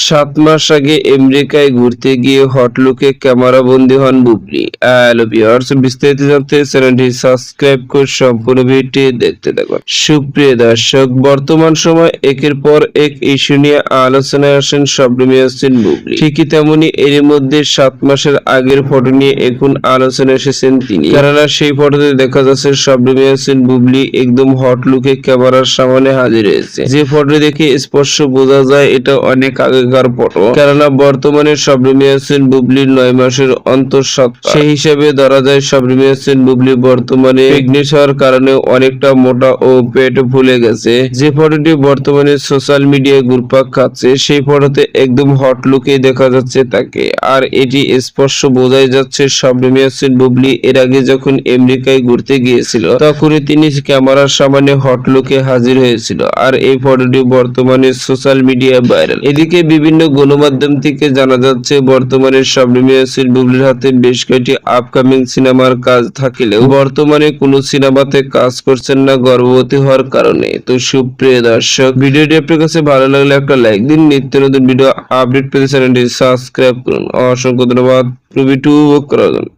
7 মাস আগে আমেরিকায় ঘুরতে গিয়ে হটলুকে ক্যামেরাবন্দী হন বুবলি। হ্যালো ভিউয়ার্স, বিস্তারিত জানতে চ্যানেলটি সাবস্ক্রাইব করে সম্পূর্ণ ভিডিওটি দেখতে থাকুন। সুপ্রিয় দর্শক, বর্তমান সময় একের পর এক ইস্যু নিয়ে আলোচনায় আসেন শবনম ইয়াসমিন বুবলি। ঠিকই তেমনি এর মধ্যে 7 মাসের আগের ফটো নিয়ে এখন আলোচনায় এসেছেন তিনি। কেননা সেই ফটোতে দেখা যাচ্ছে শবনম ইয়াসমিন বুবলি একদম হটলুকে ক্যামেরার সামনে হাজির হয়েছে। যে ফটো দেখে স্পষ্ট বোঝা যায় এটা অনেক আগেকার ফটো, কেননা বর্তমানে শবনম ইয়াসমিন বুবলির 9 মাসের অন্তঃসত্ত্বা। সেই হিসেবে ধরা যায় শবনম ইয়াসমিন বুবলি বর্তমানে প্রেগনেন্ট হওয়ার কারণে অনেকটা মোটা ও পেট ফুলে গেছে। যে ফটোটি বর্তমানে সোশ্যাল মিডিয়ায় ঘুরপাক খাচ্ছে, সেই ফটোতে একদম হট লুকে দেখা যাচ্ছে তাকে। আর এটি স্পষ্ট বোঝাই যাচ্ছে শবনম ইয়াসমিন বুবলি এর আগে যখন আমেরিকায় ঘুরতে গিয়েছিল তখনই তিনি ক্যামেরার সামনে হট লুকে হাজির হয়েছিল। আর এই ফটোটি বর্তমানে সোশ্যাল মিডিয়া ভাইরাল। এদিকে বিভিন্ন গণমাধ্যম থেকে জানা যাচ্ছে বর্তমানে শবনম ইয়াসমিন বুবলির হাতে বেশ কয়েকটি আপকামিং সিনেমার কাজ থাকলেও বর্তমানে কোনো সিনেমাতে কাজ করছেন না গর্ভবতী হওয়ার কারণে। তো সুপ্রিয় দর্শক, ভিডিওটি আপনার কাছে ভালো লাগলে একটা লাইক দিন। নিত্য নতুন ভিডিও আপডেট পেতে চ্যানেলটি সাবস্ক্রাইব করুন। অসংখ্য ধন্যবাদ। ভিডিওটি উপভোগ করার জন্য।